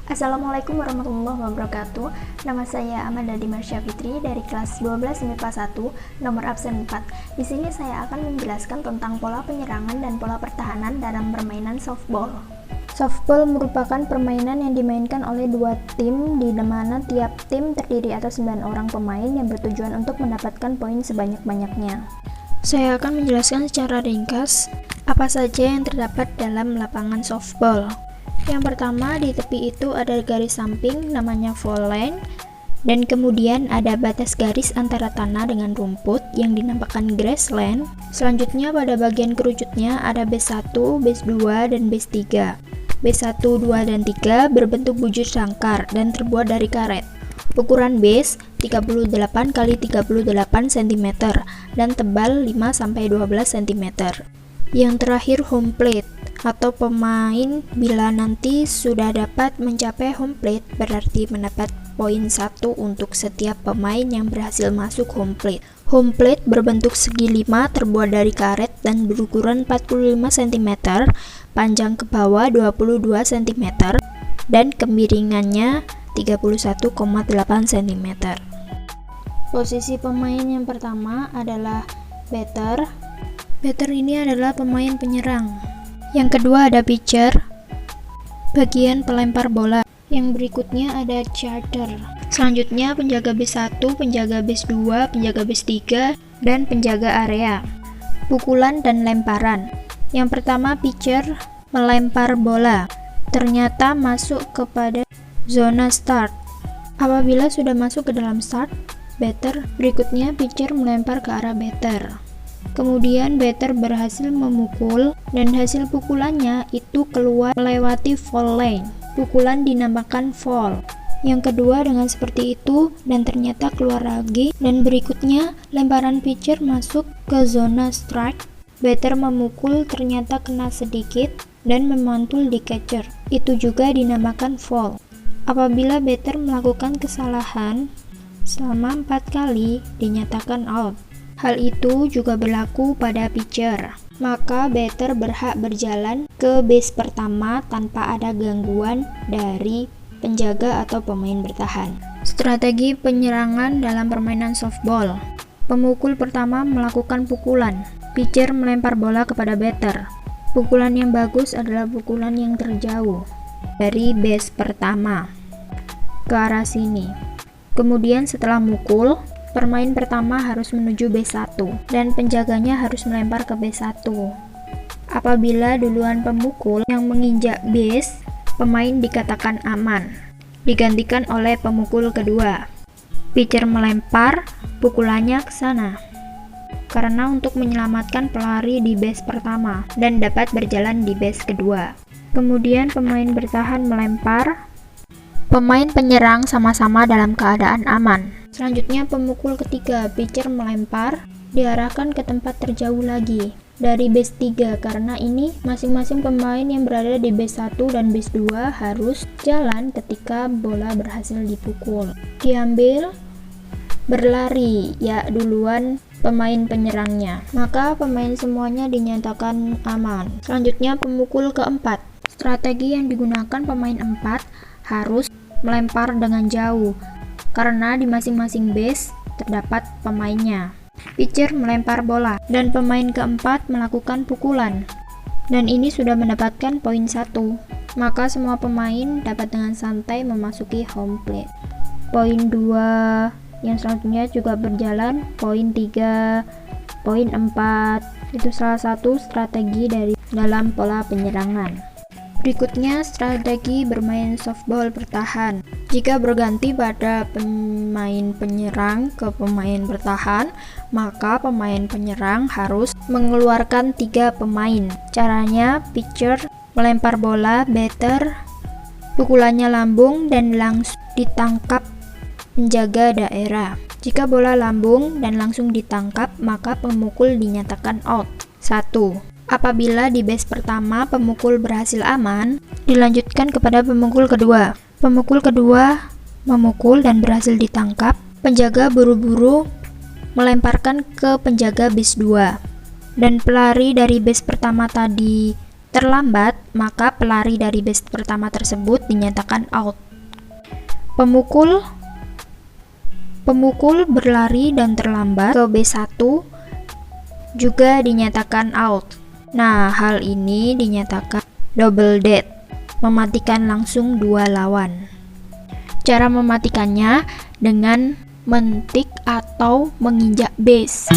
Assalamualaikum warahmatullahi wabarakatuh. Nama saya Amanda Dimarsya Fitri dari kelas 12 MIPA 1, nomor absen 4. Di sini saya akan menjelaskan tentang pola penyerangan dan pola pertahanan dalam permainan softball. Softball merupakan permainan yang dimainkan oleh dua tim, di mana tiap tim terdiri atas 9 orang pemain yang bertujuan untuk mendapatkan poin sebanyak-banyaknya. Saya akan menjelaskan secara ringkas apa saja yang terdapat dalam lapangan softball. Yang pertama, di tepi itu ada garis samping namanya foul line, dan kemudian ada batas garis antara tanah dengan rumput yang dinamakan grassland. Selanjutnya pada bagian kerucutnya ada base 1, base 2, dan base 3. Base 1, 2, dan 3 berbentuk bujur sangkar dan terbuat dari karet. Ukuran base 38 x 38 cm dan tebal 5-12 cm. Yang terakhir, home plate atau pemain bila nanti sudah dapat mencapai home plate berarti mendapat poin 1 untuk setiap pemain yang berhasil masuk home plate. Home plate berbentuk segi 5 terbuat dari karet dan berukuran 45 cm, panjang ke bawah 22 cm, dan kemiringannya 31,8 cm. Posisi pemain yang pertama adalah batter. Batter ini adalah pemain penyerang. Yang kedua ada pitcher, bagian pelempar bola. Yang berikutnya ada catcher. Selanjutnya penjaga base 1, penjaga base 2, penjaga base 3, dan penjaga area. Pukulan dan lemparan. Yang pertama, pitcher melempar bola. Ternyata masuk kepada zona start. Apabila sudah masuk ke dalam start, batter, berikutnya pitcher melempar ke arah batter. Kemudian batter berhasil memukul dan hasil pukulannya itu keluar melewati foul line. Pukulan dinamakan foul. Yang kedua dengan seperti itu dan ternyata keluar lagi, dan berikutnya lemparan pitcher masuk ke zona strike. Batter memukul ternyata kena sedikit dan memantul di catcher. Itu juga dinamakan foul. Apabila batter melakukan kesalahan selama 4 kali dinyatakan out. Hal itu juga berlaku pada pitcher. Maka batter berhak berjalan ke base pertama tanpa ada gangguan dari penjaga atau pemain bertahan. Strategi penyerangan dalam permainan softball. Pemukul pertama melakukan pukulan. Pitcher melempar bola kepada batter. Pukulan yang bagus adalah pukulan yang terjauh dari base pertama ke arah sini. Kemudian setelah mukul, pemain pertama harus menuju base 1 dan penjaganya harus melempar ke base 1. Apabila duluan pemukul yang menginjak base, pemain dikatakan aman, digantikan oleh pemukul kedua. Pitcher melempar pukulannya ke sana karena untuk menyelamatkan pelari di base pertama dan dapat berjalan di base kedua. Kemudian pemain bertahan melempar. Pemain penyerang sama-sama dalam keadaan aman. Selanjutnya pemukul ketiga, pitcher melempar, diarahkan ke tempat terjauh lagi dari base 3 karena ini masing-masing pemain yang berada di base 1 dan base 2 harus jalan ketika bola berhasil dipukul. Diambil, berlari ya duluan pemain penyerangnya, maka pemain semuanya dinyatakan aman. Selanjutnya pemukul keempat. Strategi yang digunakan pemain 4 harus melempar dengan jauh karena di masing-masing base terdapat pemainnya. Pitcher melempar bola dan pemain keempat melakukan pukulan, dan ini sudah mendapatkan poin 1, maka semua pemain dapat dengan santai memasuki home plate. Poin 2 yang selanjutnya juga berjalan, poin 3, poin 4. Itu salah satu strategi dalam pola penyerangan. Berikutnya strategi bermain softball bertahan. Jika berganti pada pemain penyerang ke pemain bertahan, maka pemain penyerang harus mengeluarkan 3 pemain. Caranya, pitcher melempar bola, batter pukulannya lambung dan langsung ditangkap penjaga daerah. Jika bola lambung dan langsung ditangkap, maka pemukul dinyatakan out. 1. Apabila di base pertama pemukul berhasil aman, dilanjutkan kepada pemukul kedua. Pemukul kedua memukul dan berhasil ditangkap, penjaga buru-buru melemparkan ke penjaga base 2. Dan pelari dari base pertama tadi terlambat, maka pelari dari base pertama tersebut dinyatakan out. Pemukul berlari dan terlambat ke B1 juga dinyatakan out. Nah, hal ini dinyatakan double dead, mematikan langsung dua lawan. Cara mematikannya dengan mentik atau menginjak base.